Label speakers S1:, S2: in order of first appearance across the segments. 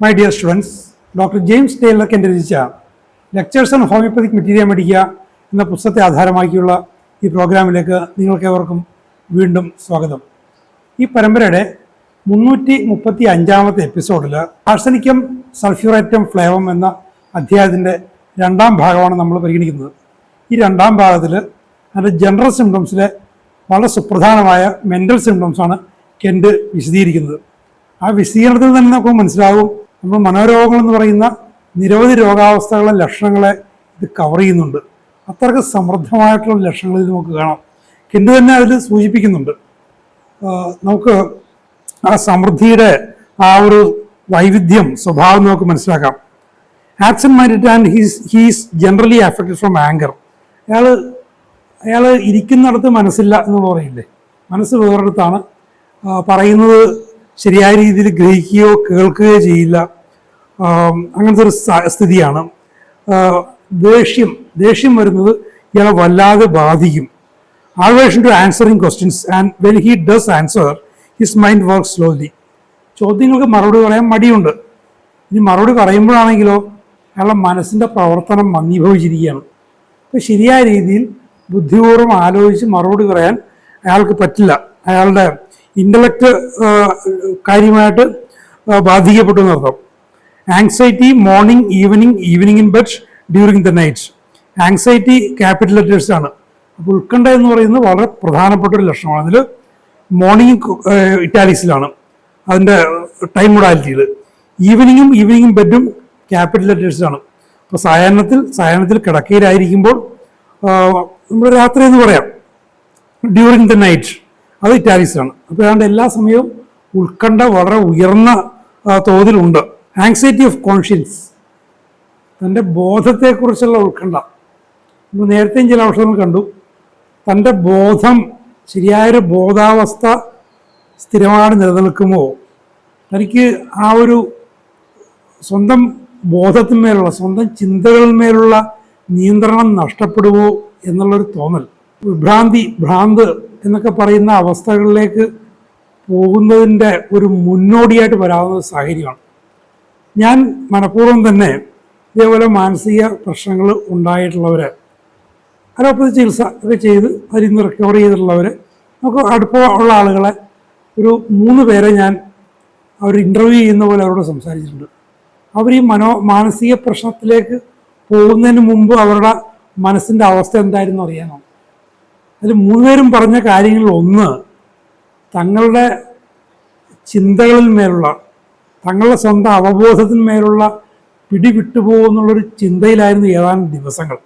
S1: My dear students, doctor James Taylor രചിച്ച lectures on homoeopathic മെറ്റീരിയ മെഡിക്ക എന്ന പുസ്തകത്തെ ആധാരമാക്കിയുള്ള ഈ പ്രോഗ്രാമിലേക്ക് നിങ്ങൾക്കേവർക്കും വീണ്ടും സ്വാഗതം. ഈ പരമ്പരയുടെ 335 എപ്പിസോഡിൽ ആർസനിക്കം സൾഫ്യൂറേറ്റം ഫ്ലേവം എന്ന അധ്യായത്തിൻ്റെ രണ്ടാം ഭാഗമാണ് നമ്മൾ പരിഗണിക്കുന്നത്. ഈ രണ്ടാം ഭാഗത്തിൽ അതിൻ്റെ ജനറൽ സിംറ്റംസിലെ വളരെ സുപ്രധാനമായ മെൻ്റൽ സിംറ്റംസാണ് കെൻഡ് വിശദീകരിക്കുന്നത്. ആ വിശദീകരണത്തിൽ തന്നെ നമുക്ക് മനസ്സിലാകും നമ്മൾ മനോരോഗങ്ങൾ എന്ന് പറയുന്ന നിരവധി രോഗാവസ്ഥകളെ ലക്ഷണങ്ങളെ ഇത് കവർ ചെയ്യുന്നുണ്ട്. അത്രയ്ക്ക് സമൃദ്ധമായിട്ടുള്ള ലക്ഷണങ്ങൾ ഇത് നമുക്ക് കാണാം. കെൻഡ് തന്നെ അതിൽ സൂചിപ്പിക്കുന്നുണ്ട്. നമുക്ക് ആ സമൃദ്ധിയുടെ ആ ഒരു വൈവിധ്യം സ്വഭാവം നമുക്ക് മനസ്സിലാക്കാം. Absent minded and he's generally affected from anchor. അയാൾ ഇരിക്കുന്നിടത്ത് മനസ്സില്ല എന്ന് പറയില്ലേ, മനസ്സ് വേറെടുത്താണ്, പറയുന്നത് ശരിയായ രീതിയിൽ ഗ്രഹിക്കുകയോ കേൾക്കുകയോ ചെയ്യില്ല. അങ്ങനത്തെ ഒരു സ്ഥിതിയാണ്. ദേഷ്യം വരുന്നത് ഇയാളെ വല്ലാതെ ബാധിക്കും. aversion to answering questions, and when he does answer, his mind works slowly. ചോദ്യങ്ങൾക്ക് മറുപടി പറയാൻ മടിയുണ്ട്. ഇനി മറുപടി പറയുമ്പോഴാണെങ്കിലോ അയാളുടെ മനസ്സിൻ്റെ പ്രവർത്തനം മന്ദീഭവിച്ചിരിക്കുകയാണ്. അപ്പോൾ ശരിയായ രീതിയിൽ ബുദ്ധിപൂർവ്വം ആലോചിച്ച് മറുപടി പറയാൻ അയാൾക്ക് പറ്റില്ല. അയാളുടെ ഇൻ്റലക്റ്റ് കാര്യമായിട്ട് ബാധിക്കപ്പെട്ടു എന്നർത്ഥം. Anxiety morning evening in bed during the night. Anxiety capital letters ആണ്. അപ്പോൾ ഉത്കണ്ഠ എന്ന് പറയുന്നത് വളരെ പ്രധാനപ്പെട്ട ഒരു ലക്ഷണമാണ്. അതിൽ മോർണിംഗ് ഇറ്റാലിക്സിലാണ് അതിൻ്റെ ടൈം മൊഡാലിറ്റിയിൽ. ഈവനിങ്ങും ബെഡും ക്യാപിറ്റൽ ലെറ്റേഴ്സിലാണ്. അപ്പോൾ സായാഹ്നത്തിൽ കിടക്കയിലായിരിക്കുമ്പോൾ നമ്മൾ രാത്രി എന്ന് പറയാം, ഡ്യൂറിങ് ദ നൈറ്റ് അത് ഇറ്റാലിക്സിലാണ്. അപ്പോൾ ഏതാണ്ട് എല്ലാ സമയവും ഉത്കണ്ഠ വളരെ ഉയർന്ന തോതിലുണ്ട്. ആങ്സൈറ്റി ഓഫ് കോൺഷ്യൻസ്, തൻ്റെ ബോധത്തെക്കുറിച്ചുള്ള ഉത്കണ്ഠ. നമ്മൾ നേരത്തെയും ചില ഔഷധങ്ങൾ കണ്ടു. തൻ്റെ ബോധം, ശരിയായൊരു ബോധാവസ്ഥ സ്ഥിരമായിട്ട് നിലനിൽക്കുമോ, തനിക്ക് ആ ഒരു സ്വന്തം ബോധത്തിന്മേലുള്ള സ്വന്തം ചിന്തകളിന്മേലുള്ള നിയന്ത്രണം നഷ്ടപ്പെടുമോ എന്നുള്ളൊരു തോന്നൽ. ഭ്രാന്ത് എന്നൊക്കെ പറയുന്ന അവസ്ഥകളിലേക്ക് പോകുന്നതിൻ്റെ ഒരു മുന്നോടിയായിട്ട് വരാവുന്ന സാഹചര്യമാണ്. ഞാൻ മനഃപൂർവ്വം തന്നെ ഇതേപോലെ മാനസിക പ്രശ്നങ്ങൾ ഉണ്ടായിട്ടുള്ളവർ, അലോപ്പതി ചികിത്സ ഒക്കെ ചെയ്ത് അതിൽ നിന്ന് റിക്കവർ ചെയ്തിട്ടുള്ളവർ, നമുക്ക് അടുപ്പമുള്ള ആളുകളെ ഒരു 3 പേരെ ഞാൻ അവർ ഇൻ്റർവ്യൂ ചെയ്യുന്ന പോലെ അവരോട് സംസാരിച്ചിട്ടുണ്ട്. അവർ ഈ മാനസിക പ്രശ്നത്തിലേക്ക് പോകുന്നതിന് മുമ്പ് അവരുടെ മനസ്സിൻ്റെ അവസ്ഥ എന്തായിരുന്നു അറിയാനോ. അതിൽ 3 പേരും പറഞ്ഞ കാര്യങ്ങളിൽ ഒന്ന്, തങ്ങളുടെ ചിന്തകളിന്മേലുള്ള, തങ്ങളുടെ സ്വന്തം അവബോധത്തിന്മേലുള്ള പിടി വിട്ടുപോകുന്നുള്ളൊരു ചിന്തയിലായിരുന്നു ഏതാനും ദിവസങ്ങൾ.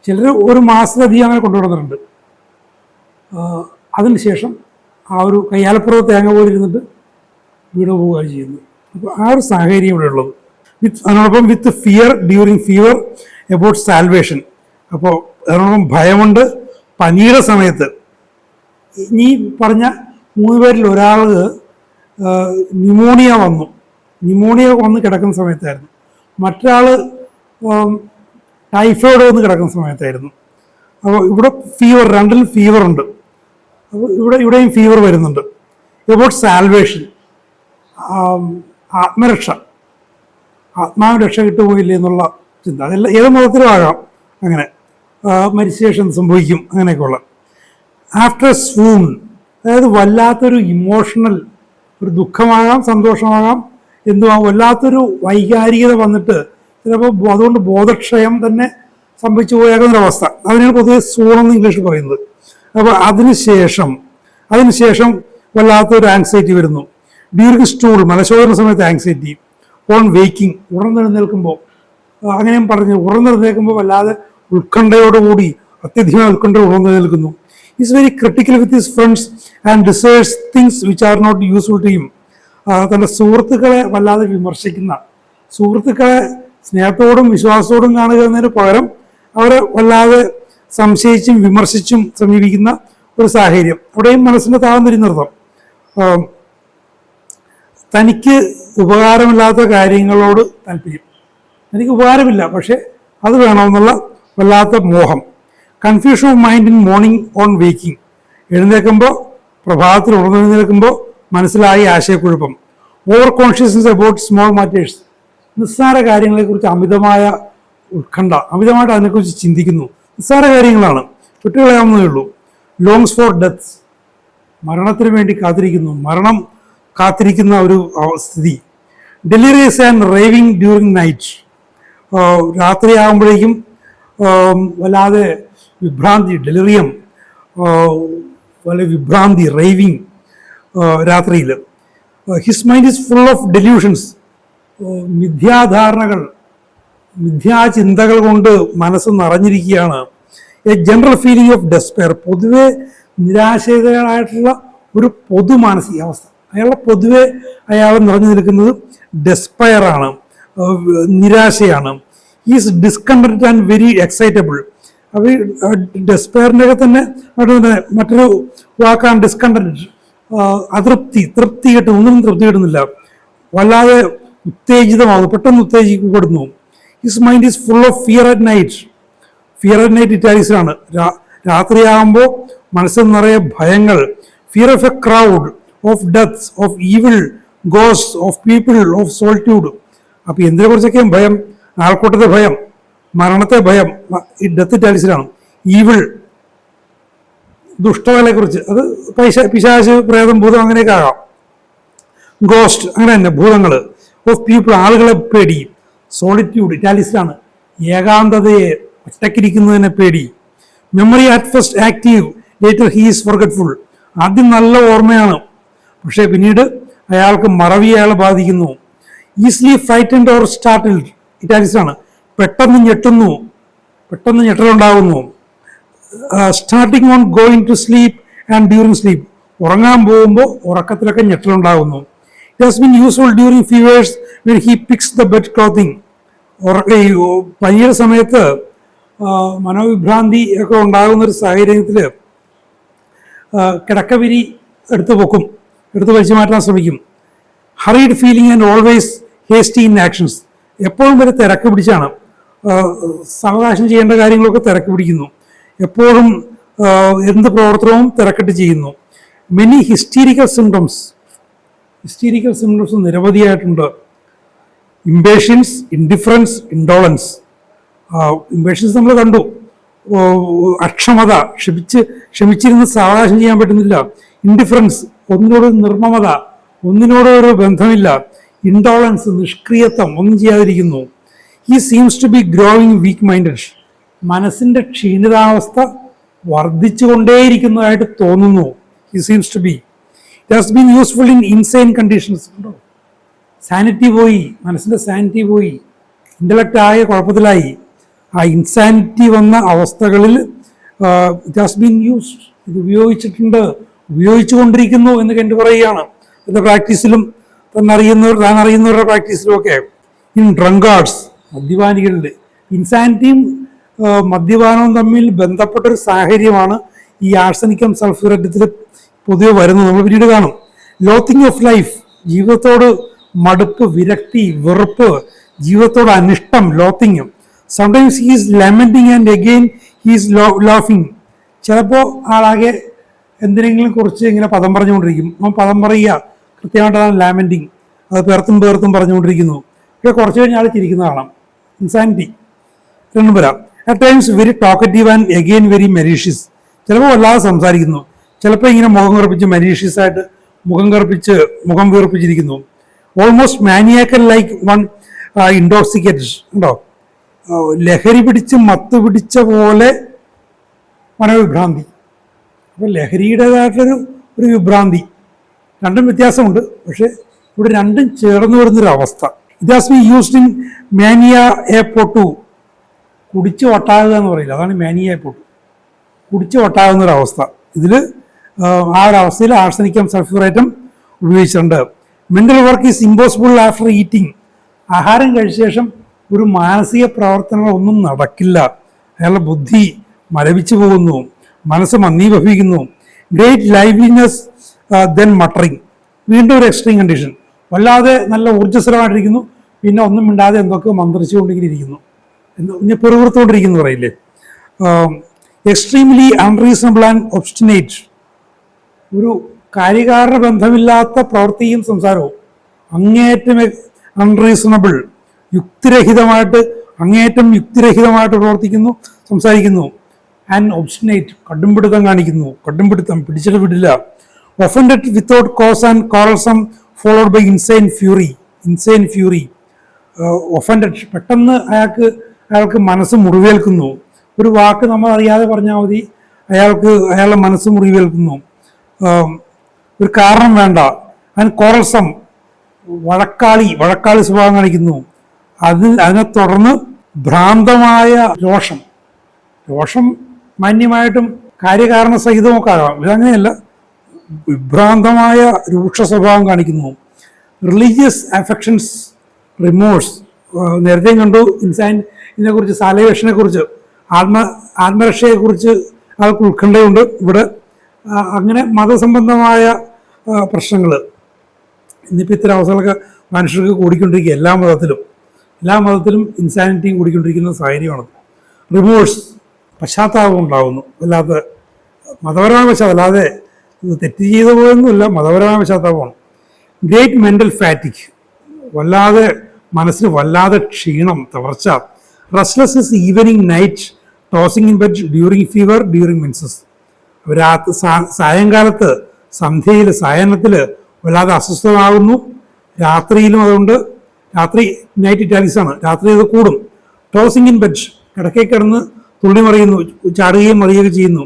S1: ചിലർ 1 മാസത്തിലധികം അങ്ങനെ കൊണ്ടുവന്നിട്ടുണ്ട്. അതിനുശേഷം ആ ഒരു കയ്യാലപ്പുറത്ത് തേങ്ങ പോലെ ഇരുന്നിട്ട് വീട് പോവുകയാണ് ചെയ്യുന്നത്. അപ്പോൾ ആ ഒരു സാഹചര്യം ഇവിടെ ഉള്ളത്. അതിനോടൊപ്പം വിത്ത് fear during fever about salvation. അപ്പോൾ അതിനോടൊപ്പം ഭയമുണ്ട് പനിയുടെ സമയത്ത്. ഈ പറഞ്ഞ 3 പേരിൽ ഒരാൾക്ക് ന്യൂമോണിയ വന്ന് കിടക്കുന്ന സമയത്തായിരുന്നു. മറ്റൊരാൾ ടൈഫോയിഡ് വന്ന് കിടക്കുന്ന സമയത്തായിരുന്നു. അപ്പോൾ ഇവിടെ രണ്ടിലും ഫീവർ ഉണ്ട്. അപ്പോൾ ഇവിടെയും ഫീവർ വരുന്നുണ്ട്. എബൌട്ട് സാൽവേഷൻ, ആത്മരക്ഷ, ആത്മാവ് രക്ഷ കിട്ടുപോയില്ലേ എന്നുള്ള ചിന്ത. അതെല്ലാം ഏത് മതത്തിലും ആകാം. അങ്ങനെ മരിച്ച ശേഷം സംഭവിക്കും അങ്ങനെയൊക്കെയുള്ള. ആഫ്റ്റർ സ്വൂൺ, അതായത് വല്ലാത്തൊരു ഇമോഷണൽ, ഒരു ദുഃഖമാകാം സന്തോഷമാകാം എന്തുമാകാം, വല്ലാത്തൊരു വൈകാരികത വന്നിട്ട് ചിലപ്പോൾ അതുകൊണ്ട് ബോധക്ഷയം തന്നെ സംഭവിച്ചു പോയേക്കുന്നൊരവസ്ഥ. അതിനാണ് പൊതുവെ സൂണെന്ന് ഇംഗ്ലീഷിൽ പറയുന്നത്. അപ്പോൾ അതിനുശേഷം വല്ലാത്തൊരു ആങ്സൈറ്റി വരുന്നു. ഡ്യൂറിങ് സ്റ്റൂൾ, മലശോധന സമയത്ത് ആങ്സൈറ്റി. ഓൺ വേക്കിംഗ്, ഉണർന്നെഴുന്നേൽക്കുമ്പോൾ, അങ്ങനെയും പറഞ്ഞു, ഉണർന്നെഴുന്നേൽക്കുമ്പോൾ വല്ലാതെ ഉത്കണ്ഠയോടുകൂടി, അത്യധികമായ ഉത്കണ്ഠ ഉണർന്നെഴുന്നേൽക്കുന്നു. Is very critical with his friends and desires things which are not useful to him. തൻ്റെ സുഹൃത്തുക്കളെ വല്ലാതെ വിമർശിക്കുന്ന, സുഹൃത്തുക്കളെ സ്നേഹത്തോടും വിശ്വാസത്തോടും കാണുക എന്നതിന് പകരം അവരെ വല്ലാതെ സംശയിച്ചും വിമർശിച്ചും സമീപിക്കുന്ന ഒരു സാഹചര്യം. അവിടെയും മനസ്സിൻ്റെ താഴ്ന്നിരുന്നർത്ഥം. തനിക്ക് ഉപകാരമില്ലാത്ത കാര്യങ്ങളോട് താല്പര്യം. തനിക്ക് ഉപകാരമില്ല, പക്ഷെ അത് വേണമെന്നുള്ള വല്ലാത്ത മോഹം. Confusion of mind in morning on waking. എഴുന്നേൽക്കുമ്പോൾ, പ്രഭാതത്തിൽ ഉണർന്നെഴുന്നേൽക്കുമ്പോൾ മനസ്സിലായി ആശയക്കുഴപ്പം. Over consciousness about small matters, നിസ്സാര കാര്യങ്ങളെക്കുറിച്ച് അമിതമായ ഉത്കണ്ഠ, അമിതമായിട്ട് അതിനെക്കുറിച്ച് ചിന്തിക്കുന്നു. നിസ്സാര കാര്യങ്ങളാണ്, വിട്ടുകളയാവുന്നതേ ഉള്ളൂ. ലോങ്സ് ഫോർ ഡെത്ത്, മരണത്തിന് വേണ്ടി കാത്തിരിക്കുന്നു, മരണം കാത്തിരിക്കുന്ന ഒരു സ്ഥിതി. Delirious and raving during night, രാത്രിയാകുമ്പോഴേക്കും വല്ലാതെ വിഭ്രാന്തി, ഡെലിറിയം, വല്ല വിഭ്രാന്തി, റേവിങ് രാത്രിയിൽ. His mind is full of delusions, മിഥ്യാധാരണകൾ, മിഥ്യാചിന്തകൾ കൊണ്ട് മനസ്സ് നിറഞ്ഞിരിക്കുകയാണ്. A general feeling of despair, പൊതുവെ നിരാശരായിട്ടുള്ള ഒരു പൊതു മാനസികാവസ്ഥ. പൊതുവെ അയാൾ നിറഞ്ഞു നിൽക്കുന്നത് ഡെസ്പയർ ആണ്, നിരാശയാണ്. Is discontent and very excitable. അപ്പോൾ ഡെസ്പയറിൻ്റെ ഒക്കെ തന്നെ മറ്റൊരു വാക്കാണ് ഡിസ്കണ്ടന്റ്, അതൃപ്തി, തൃപ്തി കിട്ടും, ഒന്നും തൃപ്തി കിട്ടുന്നില്ല, വല്ലാതെ ഉത്തേജിതമാകുന്നു, പെട്ടെന്ന് ഉത്തേജിക്കപ്പെടുന്നു. His mind is full of fear at night. Fear at night ഇറ്റാലിക്സിലാണ്. രാത്രിയാകുമ്പോൾ മനസ്സിൽ നിറയെ ഭയങ്ങൾ. Fear of a crowd, of deaths, of evil, ghost, of people, of solitude. അപ്പൊ എന്തിനെ കുറിച്ചൊക്കെയും ഭയം? ആൾക്കൂട്ടത്തെ ഭയം, മരണത്തെ ഭയം, ഈ ഡെത്ത് ഇറ്റാലിക്സിലാണ്. ഈവിൾ, ദുഷ്ടകളെ കുറിച്ച്, അത് പിശാച്, പ്രേതം, ഭൂതം അങ്ങനെയൊക്കെ ആകാം. ഗോസ്റ്റ്, അങ്ങനെ തന്നെ ഭൂതങ്ങൾ. ഓഫ് പീപ്പിൾ, ആളുകളെ പേടി. സോളിറ്റ്യൂഡ് ഇറ്റാലിക്സിലാണ്, ഏകാന്തതയെ, ഒറ്റക്കിരിക്കുന്നതിനെ പേടി. Memory at first active, later he is forgetful. ആദ്യം നല്ല ഓർമ്മയാണ്, പക്ഷേ പിന്നീട് അയാൾക്ക് മറവി അയാളെ ബാധിക്കുന്നു. ഈസിലി ഫ്രൈറ്റൻഡ് ഓർ സ്റ്റാർട്ടിൽഡ് ഇറ്റാലിക്സാണ്, പെട്ടെന്ന് ഞെട്ടുന്നു, പെട്ടെന്ന് ഞെട്ടലുണ്ടാകുന്നു. Starting on going to sleep and during sleep, ഉറങ്ങാൻ പോകുമ്പോൾ ഉറക്കത്തിലൊക്കെ ഞെട്ടലുണ്ടാകുന്നു. It has been useful during fevers when he picks the bed clothing. പനിയുടെ സമയത്ത് മനോവിഭ്രാന്തി ഒക്കെ ഉണ്ടാകുന്ന ഒരു സാഹചര്യത്തിൽ കിടക്കവിരി എടുത്തു പൊക്കും, എടുത്ത് വലിച്ചു മാറ്റാൻ ശ്രമിക്കും. Hurried feeling and always hasty in actions, എപ്പോഴും വരെ തിരക്ക് പിടിച്ചാണ്, സാവകാശം ചെയ്യേണ്ട കാര്യങ്ങളൊക്കെ തിരക്ക് പിടിക്കുന്നു, എപ്പോഴും എന്ത് പ്രവർത്തനവും തിരക്കിട്ട് ചെയ്യുന്നു. Many hysterical symptoms, hysterical symptoms നിരവധിയായിട്ടുണ്ട്. Impatience, indifference, indolence. ഇംപേഷ്യൻസ് നമ്മൾ കണ്ടു, അക്ഷമത, ക്ഷമിച്ചിരുന്ന് സാവകാശം ചെയ്യാൻ പറ്റുന്നില്ല. ഇൻഡിഫറൻസ്, ഒന്നിനോട് നിർമ്മമത, ഒന്നിനോട് ഒരു ബന്ധമില്ല. ഇൻഡോളൻസ്, നിഷ്ക്രിയത്വം, ഒന്നും ചെയ്യാതിരിക്കുന്നു. He seems to be growing weak minded, മനസ്സിന്റെ ക്ഷീണിതാവസ്ഥ വർദ്ധിച്ചുകൊണ്ടേയിരിക്കുന്നതായിട്ട് തോന്നുന്നു. He seems to be. It has been useful in insane conditions. ഉണ്ടോ, സാനിറ്റി പോയി, മനസ്സിന്റെ സാനിറ്റി പോയി, ഇന്റലക്റ്റ് ആയ കുഴപ്പത്തിലായി. ആ ഇൻസാനിറ്റി വന്ന അവസ്ഥകളിൽ ഇറ്റ് ഹാസ് ബീൻ യൂസ്ഡ്, ഇത് ഉപയോഗിച്ചിട്ടുണ്ട്, ഉപയോഗിച്ചുകൊണ്ടിരിക്കുന്നു എന്ന് കണ്ടു പറയുകയാണ്. ഇത് പ്രാക്ടീസിലും താൻ അറിയുന്നവരുടെ പ്രാക്ടീസിലും ഒക്കെ. ഇൻ ഡ്രങ്കാർഡ്സ്, മദ്യപാനികളിൽ. ഇൻസാനിറ്റിയും മദ്യപാനവും തമ്മിൽ ബന്ധപ്പെട്ടൊരു സാഹചര്യമാണ് ഈ ആർസനിക്കം സൾഫ്യൂറേറ്റത്തിൽ പൊതുവെ വരുന്നത്, നമ്മൾ പിന്നീട് കാണും. ലോത്തിങ് ഓഫ് ലൈഫ്, ജീവിതത്തോട് മടുപ്പ്, വിരക്തി, വെറുപ്പ്, ജീവിതത്തോട് അനിഷ്ടം, loathing. Sometimes he is lamenting and again he is ലാഫിങ്. ചിലപ്പോൾ ആളാകെ എന്തിനെങ്കിലും കുറിച്ച് ഇങ്ങനെ പദം പറഞ്ഞുകൊണ്ടിരിക്കും, അവൻ പദം പറയുക, കൃത്യമായിട്ടാണ് ലാമെന്റിങ്, അത് പേർത്തും പറഞ്ഞുകൊണ്ടിരിക്കുന്നു. പക്ഷേ കുറച്ച് കഴിഞ്ഞാൽ ആൾ ചിരിക്കുന്ന കാണാം. ഇൻസാനിറ്റി രണ്ടും വരാം. At times very talkative and again very malicious. ചിലപ്പോൾ വല്ലാതെ സംസാരിക്കുന്നു, ചിലപ്പോൾ ഇങ്ങനെ മുഖം കറുപ്പിച്ച് മെലീഷ്യസ് ആയിട്ട് മുഖം വീർപ്പിച്ചിരിക്കുന്നു. Almost maniacal like one intoxicated. ഉണ്ടോ, ലഹരി പിടിച്ച് മത്ത് പിടിച്ച പോലെ മനോവിഭ്രാന്തി. അപ്പോൾ ലഹരിയുടേതായിട്ടൊരു വിഭ്രാന്തി, രണ്ടും വ്യത്യാസമുണ്ട്, പക്ഷെ ഇവിടെ രണ്ടും ചേർന്ന് വരുന്നൊരു അവസ്ഥ. It has been used in mania എപ്പോട്ടു, കുടിച്ച് ഒട്ടാകുക എന്ന് പറയില്ല, അതാണ് മാനിയ എപ്പോട്ടു, കുടിച്ച് ഒട്ടാകുന്ന ഒരവസ്ഥ. ഇതിൽ ആ ഒരു അവസ്ഥയിൽ ആർസനിക്കം സൾഫ്യൂറേറ്റം ഉപയോഗിച്ചിട്ടുണ്ട്. Mental work is impossible after eating. ആഹാരം കഴിച്ച ശേഷം ഒരു മാനസിക പ്രവർത്തനങ്ങളൊന്നും നടക്കില്ല, അയാളുടെ ബുദ്ധി മരവിച്ചു പോകുന്നു, മനസ്സ് മന്ദീഭവിക്കുന്നു. ഗ്രേറ്റ് ലൈവ്ലിനെസ് ദെൻ മട്ടറിങ്, വീണ്ടും ഒരു എക്സ്ട്രീം കണ്ടീഷൻ, വല്ലാതെ നല്ല ഊർജ്ജസ്വലമായിട്ടിരിക്കുന്നു, പിന്നെ ഒന്നും മിണ്ടാതെ എന്തൊക്കെയോ മന്ത്രിച്ചുകൊണ്ടിരിക്കുന്നു, ഇനി പെറുവിറുത്തുകൊണ്ടിരിക്കുന്നു പറയില്ലേ. എക്സ്ട്രീംലി അൺറീസണബിൾ ആൻഡ് ഒബ്സ്റ്റിനേറ്റ്, ഒരു കാര്യകാരണ ബന്ധമില്ലാത്ത പ്രവൃത്തിയും സംസാരവും, അങ്ങേയറ്റം അൺറീസണബിൾ, അങ്ങേയറ്റം യുക്തിരഹിതമായിട്ട് പ്രവർത്തിക്കുന്നു, സംസാരിക്കുന്നു. ആൻഡ് ഒബ്സ്റ്റിനേറ്റ്, കടുംപിടുത്തം പിടിച്ചിട്ട് വിടില്ല. Offended without cause and quarrelsome followed by insane fury. Offended, പെട്ടെന്ന് അയാൾക്ക് മനസ്സ് മുറിവേൽക്കുന്നു. ഒരു വാക്ക് നമ്മൾ അറിയാതെ പറഞ്ഞാൽ മതി, അയാളുടെ മനസ്സ് മുറിവേൽക്കുന്നു. ഒരു കാരണം വേണ്ട. ആൻഡ് കോറൽസം, വഴക്കാളി സ്വഭാവം കാണിക്കുന്നു. അതിനെ തുടർന്ന് ഭ്രാന്തമായ രോഷം മാന്യമായിട്ടും കാര്യകാരണ സഹിതമൊക്കെ ആകാം, ഇതങ്ങനെയല്ല. വിഭ്രാന്തമായ രൂക്ഷ സ്വഭാവം കാണിക്കുന്നു. റിലീജിയസ് അഫെക്ഷൻസ്, റിമോഴ്സ്, നേരത്തെയും കണ്ടു ഇതിനെക്കുറിച്ച്, സാലേവേഷനെ കുറിച്ച്, ആത്മരക്ഷയെക്കുറിച്ച് ആൾക്ക് ഉത്കണ്ഠയുണ്ട്. ഇവിടെ അങ്ങനെ മതസംബന്ധമായ പ്രശ്നങ്ങൾ ഇന്നിപ്പോൾ ഇത്തരം അവസരങ്ങളൊക്കെ മനുഷ്യർക്ക് കൂടിക്കൊണ്ടിരിക്കുക. എല്ലാ മതത്തിലും ഇൻസാനിറ്റി കൂടിക്കൊണ്ടിരിക്കുന്ന സാഹചര്യമാണ്. റിമോഴ്സ്, പശ്ചാത്താപം ഉണ്ടാകുന്നു, വല്ലാത്ത മതപരമായ പശ്ചാത്തലം, അല്ലാതെ തെറ്റ് ചെയ്ത പോയൊന്നുമില്ല, മതപരമായ പശ്ചാത്താപമാണ്. ഗ്രേറ്റ് മെൻ്റൽ ഫാറ്റിക്, മനസ്സിന് വല്ലാതെ ക്ഷീണം, തളർച്ച. Restlessness evening night, tossing in bed during fever, during menses. സായങ്കാലത്ത്, സായാഹ്നത്തിൽ വല്ലാതെ അസ്വസ്ഥമാകുന്നു. രാത്രിയിലും അതുകൊണ്ട്, രാത്രി നൈറ്റ് ഇറ്റാലിക്സാണ്, രാത്രി അത് കൂടും. ടോസിങ് ഇൻ ബെഡ്, കിടക്കയിൽ കിടന്ന് തുള്ളി മറിയുന്നു, ചാടുകയും മറിയുകയും ചെയ്യുന്നു.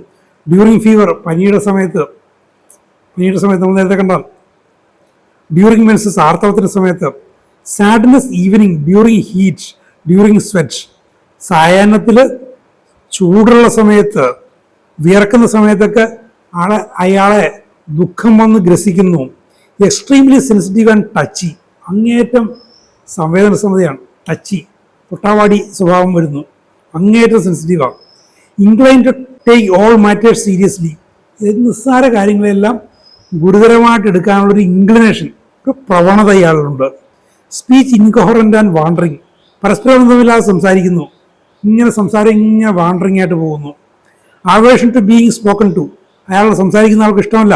S1: ഡ്യൂറിങ് ഫീവർ, പനിയുടെ സമയത്ത് നമ്മൾ നേരത്തെ കണ്ടാൽ. ഡ്യൂറിങ് മെൻസസ്, ആർത്തവത്തിൻ്റെ സമയത്ത്. Sadness evening, during heat, during sweat. സായാഹ്നത്തിൽ ചൂടുള്ള സമയത്ത്, വിയർക്കുന്ന സമയത്തൊക്കെ അയാളെ ദുഃഖം വന്ന് ഗ്രസിക്കുന്നു. എക്സ്ട്രീംലി സെൻസിറ്റീവ് ആൻഡ് ടച്ചി, അങ്ങേയറ്റം സംവേദനക്ഷമതയാണ്. ടച്ചി, പൊട്ടാവാടി സ്വഭാവം വരുന്നു, അങ്ങേയറ്റം സെൻസിറ്റീവാണ്. Incline to take all matters seriously, നിസ്സാര കാര്യങ്ങളെല്ലാം ഗുരുതരമായിട്ട് എടുക്കാനുള്ളൊരു ഇൻക്ലിനേഷൻ, ഒരു പ്രവണത ഇയാളുണ്ട്. സ്പീച്ച് ഇൻകൊഹറൻ്റ് ആൻഡ് വാണ്ടറിങ്, പരസ്പരബന്ധമില്ലാതെ സംസാരിക്കുന്നു, സംസാരം ഇങ്ങനെ വാണ്ടറിങ് ആയിട്ട് പോകുന്നു. Aversion to being spoken to, അയാളോട് സംസാരിക്കുന്ന ആൾക്ക് ഇഷ്ടമല്ല.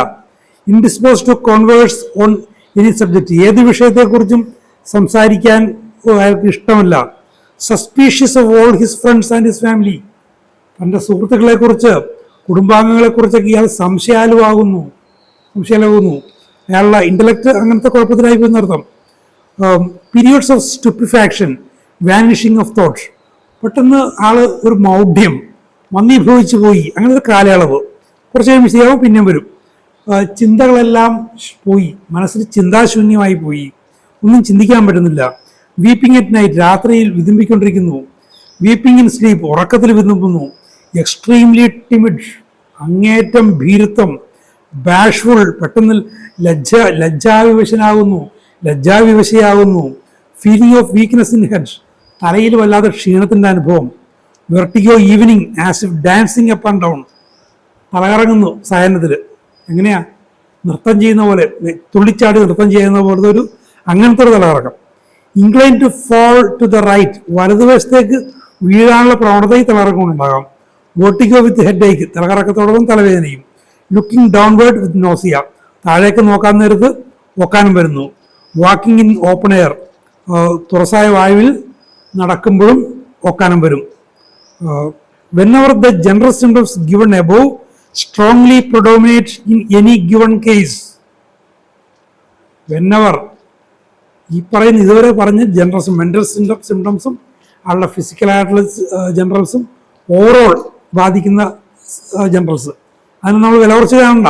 S1: Indispose to converse on any subject, ഏത് വിഷയത്തെക്കുറിച്ചും സംസാരിക്കാൻ അയാൾക്ക് ഇഷ്ടമല്ല. Suspicious of all his friends and his family, തൻ്റെ സുഹൃത്തുക്കളെക്കുറിച്ച്, കുടുംബാംഗങ്ങളെക്കുറിച്ചൊക്കെ ഇയാൾ സംശയാലുവാകുന്നു. അയാളുടെ ഇൻ്റലക്റ്റ് അങ്ങനത്തെ കുഴപ്പത്തിലായി പോയി എന്നർത്ഥം. Periods of stupefaction, vanishing of thought, പെട്ടെന്ന് ഒരു മൗഢ്യം, മന്ദീഭവിച്ചു പോയി, അങ്ങനെ ഒരു കാലയളവ്. കുറച്ച് കഴിയുമ്പോൾ ശരിയാവും, പിന്നെയും വരും. ചിന്തകളെല്ലാം പോയി, മനസ്സിൽ ചിന്താശൂന്യമായി പോയി, ഒന്നും ചിന്തിക്കാൻ പറ്റുന്നില്ല. വീപ്പിംഗ് അറ്റ് നൈറ്റ്, രാത്രിയിൽ വിതുമ്പിക്കൊണ്ടിരിക്കുന്നു. വീപ്പിംഗ് ഇൻ സ്ലീപ്പ്, ഉറക്കത്തിൽ വിതുമ്പുന്നു. എക്സ്ട്രീംലി ടിമിഡ്, അങ്ങേറ്റം ഭീരുത്വം. ബാഷ്ഫുൾ, പെട്ടെന്ന് ലജ്ജാവിവശയാകുന്നു. Feeling of weakness in head, തലയിൽ വല്ലാതെ ക്ഷീണത്തിൻ്റെ അനുഭവം. Vertigo evening as if dancing up and down, തലകറങ്ങുന്നു സായാഹ്നത്തിൽ. എങ്ങനെയാ, നൃത്തം ചെയ്യുന്ന പോലെ, തുള്ളിച്ചാടി നൃത്തം ചെയ്യുന്ന പോലത്തെ അങ്ങനത്തെ ഒരു തലകറക്കം. Incline to fall to the right, വലതുവശത്തേക്ക് വീഴാനുള്ള പ്രവണത ഈ തലകറക്കമുണ്ടാകാം. വെർട്ടിഗോ വിത്ത് ഹെഡ് ഏക്ക്, തലകറക്കത്തോടൊപ്പം തലവേദനയും. ലുക്കിംഗ് ഡൗൺവേർഡ് വിത്ത് നോസിയ, താഴേക്ക് നോക്കാൻ നേരത്ത് ഒക്കാനും വരുന്നു. വാക്കിംഗ് ഇൻ ഓപ്പൺ എയർ, തുറസായ വായുവിൽ നടക്കുമ്പോഴും ഒക്കാനും വരും. whenever the general symptoms given above strongly predominate in any given case, whenever ഈ പറയുന്ന ഇതുവരെ പറഞ്ഞ ജനറൽസും മെൻ്റൽ സിംറ്റംസും ആളുടെ ഫിസിക്കലായിട്ടുള്ള ജനറൽസും ഓവറോൾ ബാധിക്കുന്ന ജനറൽസ്, അതിന് നമ്മൾ വിലകുറച്ച് കാണണ്ട.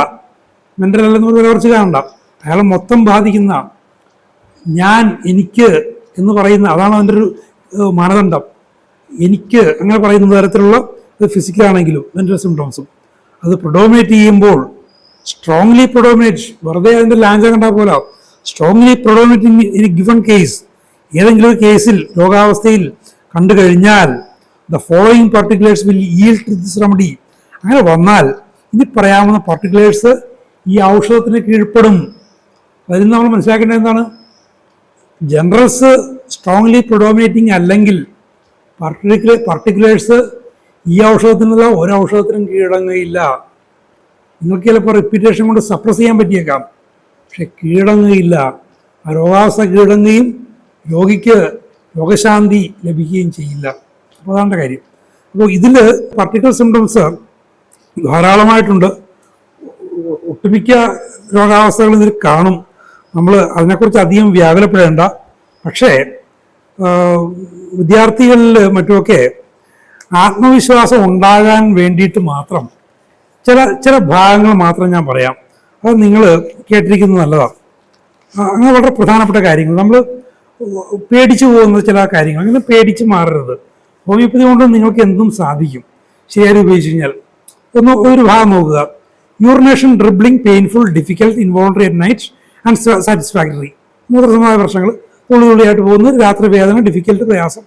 S1: മെൻ്റൽ അല്ലെന്ന് വിലകുറച്ച് കാണണ്ട, അയാളെ മൊത്തം ബാധിക്കുന്ന എനിക്ക് എന്ന് പറയുന്ന, അതാണ് അതിൻ്റെ ഒരു മാനദണ്ഡം. എനിക്ക് അങ്ങനെ പറയുന്ന തരത്തിലുള്ള ഫിസിക്കലാണെങ്കിലും മെൻ്റൽ സിംറ്റംസും അത് പ്രൊഡോമിനേറ്റ് ചെയ്യുമ്പോൾ, സ്ട്രോങ്ലി പ്രൊഡോമിനേറ്റ്, വെറുതെ അതിൻ്റെ ലാഞ്ച കണ്ടാൽ പോലെ, strongly predominate in given case, ഏതെങ്കിലും ഒരു കേസിൽ രോഗാവസ്ഥയിൽ കണ്ടു കഴിഞ്ഞാൽ, the following particulars will yield to this remedy, അങ്ങനെ വന്നാൽ ഇനി പറയാവുന്ന പർട്ടിക്കുലേഴ്സ് ഈ ഔഷധത്തിന് കീഴ്പ്പെടും. അതിന് നമ്മൾ മനസ്സിലാക്കേണ്ടത് എന്താണ്? ജനറൽസ് സ്ട്രോങ്ലി പ്രൊഡോമിനേറ്റിംഗ് അല്ലെങ്കിൽ പർട്ടിക്കുലേഴ്സ് ഈ ഔഷധത്തിനുള്ള ഒരു ഔഷധത്തിനും കീഴടങ്ങുകയില്ല. നിങ്ങൾക്ക് ചിലപ്പോൾ റിപ്പീറ്റേഷൻ കൊണ്ട് സപ്രസ് ചെയ്യാൻ പറ്റിയേക്കാം, പക്ഷെ കീഴടങ്ങുകയില്ല. ആ രോഗാവസ്ഥ കീഴടങ്ങുകയും രോഗിക്ക് രോഗശാന്തി ലഭിക്കുകയും ചെയ്യില്ല. അതാണ് കാര്യം. അപ്പോൾ ഇതിൽ പർട്ടിക്കുലർ സിംറ്റംസ് ധാരാളമായിട്ടുണ്ട്. ഒട്ടുമിക്ക രോഗാവസ്ഥകളും ഇതിൽ കാണും. നമ്മൾ അതിനെക്കുറിച്ച് അധികം വ്യാകുലപ്പെടേണ്ട. പക്ഷേ വിദ്യാർത്ഥികളിൽ മറ്റുമൊക്കെ ആത്മവിശ്വാസം ഉണ്ടാകാൻ വേണ്ടിയിട്ട് മാത്രം ചില ഭാഗങ്ങൾ മാത്രം ഞാൻ പറയാം. അത് നിങ്ങൾ കേട്ടിരിക്കുന്നത് നല്ലതാണ്. അങ്ങനെ വളരെ പ്രധാനപ്പെട്ട കാര്യങ്ങൾ. നമ്മൾ പേടിച്ചു പോകുന്ന ചില കാര്യങ്ങൾ, അങ്ങനെ പേടിച്ച് മാറരുത്. ഹോമിയോപ്പതി കൊണ്ട് നിങ്ങൾക്ക് എന്തും സാധിക്കും ശരിയായി ഉപയോഗിച്ച് കഴിഞ്ഞാൽ. ഒരു ഭാഗം നോക്കുക. Urination, dribbling, painful, difficult, involuntary at night and satisfactory. മൂത്രസംബന്ധമായ പ്രശ്നങ്ങൾ, തുള്ളിയായിട്ട് പോകുന്നത്, രാത്രി വേദന, ഡിഫിക്കൽട്ട്, പ്രയാസം.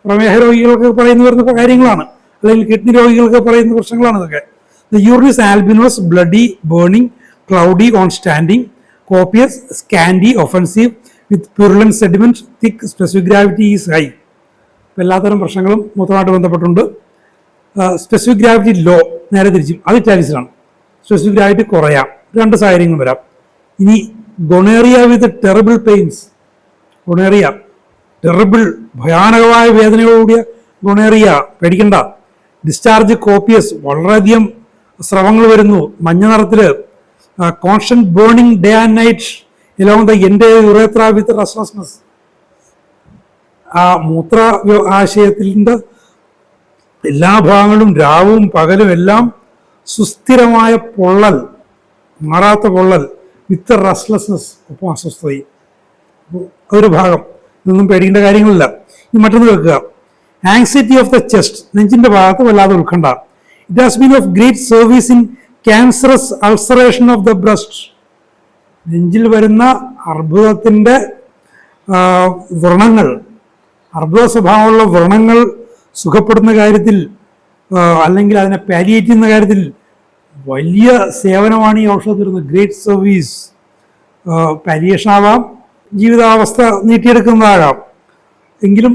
S1: പ്രമേഹ രോഗികൾക്ക് വരുന്ന കാര്യങ്ങളാണ്, അല്ലെങ്കിൽ കിഡ്നി രോഗികൾക്ക് പറയുന്ന പ്രശ്നങ്ങളാണ് ഇതൊക്കെ. The urine is albuminous, bloody, burning, cloudy on standing, copious, scanty, offensive, with purulent sediment, thick, specific gravity is high. ഇപ്പോൾ എല്ലാത്തരം പ്രശ്നങ്ങളും മൂത്രമായിട്ട് ബന്ധപ്പെട്ടുണ്ട്. സ്പെസിഫിക് ഗ്രാവിറ്റി ലോ, നേരെ തിരിച്ചും, അത് ഇറ്റാലിസിലാണ്. സ്പെസിഫിക് ഗ്രാവിറ്റി കുറയാം, രണ്ട് സാഹചര്യങ്ങൾ വരാം. ഇനി ഗൊണേറിയ വിത്ത് ടെറിബിൾ പെയിൻസ്. ഗൊണേറിയ ടെറിബിൾ, ഭയാനകമായ വേദനയോടുകൂടിയ ഗൊണേറിയ, പേടിക്കണ്ട. ഡിസ്ചാർജ് കോപ്പിയസ്, വളരെയധികം സ്രവങ്ങൾ വരുന്നു, മഞ്ഞ നിറത്തിൽ. Constant burning day and night along the എൻ്റെ യുറേത്ര വിത്ത് റെസ്റ്റ്ലെസ്നെസ്. ആ മൂത്ര ആശയത്തിൻ്റെ എല്ലാ ഭാഗങ്ങളും രാവും പകലും എല്ലാം സുസ്ഥിരമായ പൊള്ളൽ, മാറാത്ത പൊള്ളൽ, വിത്ത് റെസ്റ്റ്ലെസ്നെസ്, ഒപ്പം അസ്വസ്ഥതയും. അതൊരു ഭാഗം. ഇതൊന്നും പേടിക്കേണ്ട കാര്യങ്ങളില്ല. ഈ മറ്റൊന്ന് കേൾക്കുക. ആങ്സൈറ്റി ഓഫ് ദ ചെസ്റ്റ്, നെഞ്ചിന്റെ ഭാഗത്ത് വല്ലാതെ ഉത്കണ്ഠ. It has been of great service in cancerous ulceration of the breast. നെഞ്ചിൽ വരുന്ന അർബുദത്തിൻ്റെ വ്രണങ്ങൾ, അർബുദ സ്വഭാവമുള്ള വ്രണങ്ങൾ സുഖപ്പെടുന്ന കാര്യത്തിൽ, അല്ലെങ്കിൽ അതിനെ പാലിയേറ്റ് ചെയ്യുന്ന കാര്യത്തിൽ വലിയ സേവനമാണ് ഈ ഔഷധം തരുന്നത്. Great service. പാലിയേഷൻ ആവാം, ജീവിതാവസ്ഥ നീട്ടിയെടുക്കുന്നതാകാം. എങ്കിലും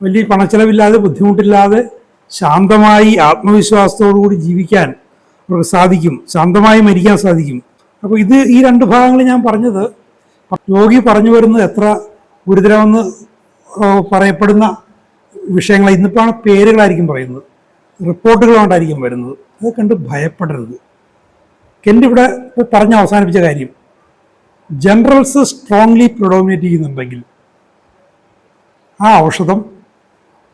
S1: വലിയ പണച്ചെലവില്ലാതെ, ബുദ്ധിമുട്ടില്ലാതെ, ശാന്തമായി ആത്മവിശ്വാസത്തോടുകൂടി ജീവിക്കാൻ അവർക്ക് സാധിക്കും. ശാന്തമായി മരിക്കാൻ സാധിക്കും. അപ്പോൾ ഈ രണ്ട് ഭാഗങ്ങൾ ഞാൻ പറഞ്ഞത്, രോഗി പറഞ്ഞു വരുന്നത് എത്ര ഗുരുതരമെന്ന് പറയപ്പെടുന്ന വിഷയങ്ങൾ ഇന്നിപ്പോഴാണ് പേരുകളായിരിക്കും പറയുന്നത്, റിപ്പോർട്ടുകളുകൊണ്ടായിരിക്കും വരുന്നത്. അത് കണ്ട് ഭയപ്പെടരുത്. എൻ്റെ ഇവിടെ പറഞ്ഞ് അവസാനിപ്പിച്ച കാര്യം, ജനറൽസ് സ്ട്രോങ്ലി പ്രിഡോമിനേറ്റ് ചെയ്യുന്നുണ്ടെങ്കിൽ ആ ഔഷധം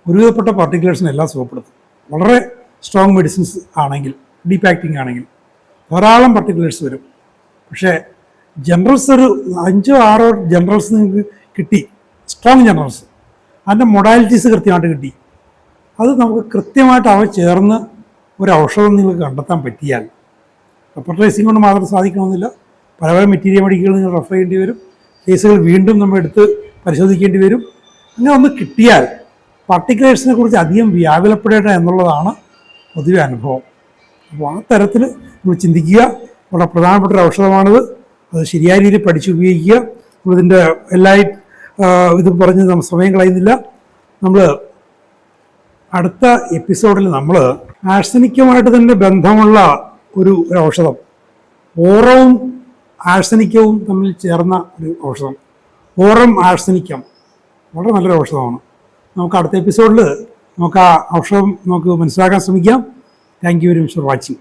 S1: ഒരുവിധപ്പെട്ട പർട്ടിക്കുലേഴ്സിനെ എല്ലാം സുഖപ്പെടുത്തും. വളരെ സ്ട്രോങ് മെഡിസിൻസ് ആണെങ്കിൽ, ഡീപ്പ് ആക്ടിങ് ആണെങ്കിൽ ധാരാളം പർട്ടിക്കുലേഴ്സ് വരും. പക്ഷേ ജനറൽസ് ഒരു 5-6 ജനറൽസ് നിങ്ങൾക്ക് കിട്ടി, സ്ട്രോങ് ജനറൽസ്. അതിൻ്റെ മൊഡാലിറ്റീസ് കൃത്യമായിട്ട് കിട്ടി. അത് നമുക്ക് കൃത്യമായിട്ട് അവ ചേർന്ന് ഒരു ഔഷധം നിങ്ങൾക്ക് കണ്ടെത്താൻ പറ്റിയാൽ, റെപ്പർട്ടൈസിങ് കൊണ്ട് മാത്രം സാധിക്കണമെന്നില്ല. പല മെറ്റീരിയൽ മെഡിക്കൽ നിങ്ങൾ റെഫർ ചെയ്യേണ്ടി വരും. കേസുകൾ വീണ്ടും നമ്മൾ എടുത്ത് പരിശോധിക്കേണ്ടി വരും. അങ്ങനെ ഒന്ന് കിട്ടിയാൽ പർട്ടിക്കുലേഴ്സിനെ കുറിച്ച് അധികം വ്യാകുലപ്പെടേണ്ട എന്നുള്ളതാണ് പൊതുവെ അനുഭവം. അപ്പോൾ ആ തരത്തിൽ നമ്മൾ ചിന്തിക്കുക. വളരെ പ്രധാനപ്പെട്ട ഒരു ഔഷധമാണിത്. അത് ശരിയായ രീതിയിൽ പഠിച്ച് ഉപയോഗിക്കുക. നമ്മളിതിൻ്റെ ഇതും പറഞ്ഞ് നമ്മൾ സമയം കളയുന്നില്ല. നമ്മൾ അടുത്ത എപ്പിസോഡിൽ നമ്മൾ ആഴ്സനിക്കുമായിട്ട് തന്നെ ബന്ധമുള്ള ഒരു ഔഷധം, ഓറവും ആഴ്സനിക്കവും തമ്മിൽ ചേർന്ന ഒരു ഔഷധം, ഓറം ആഴ്സനിക്കം, വളരെ നല്ലൊരു ഔഷധമാണ്. നമുക്ക് അടുത്ത എപ്പിസോഡിൽ നമുക്ക് ആ ഔഷധം നമുക്ക് മനസ്സിലാക്കാൻ ശ്രമിക്കാം. Thank you very much for watching.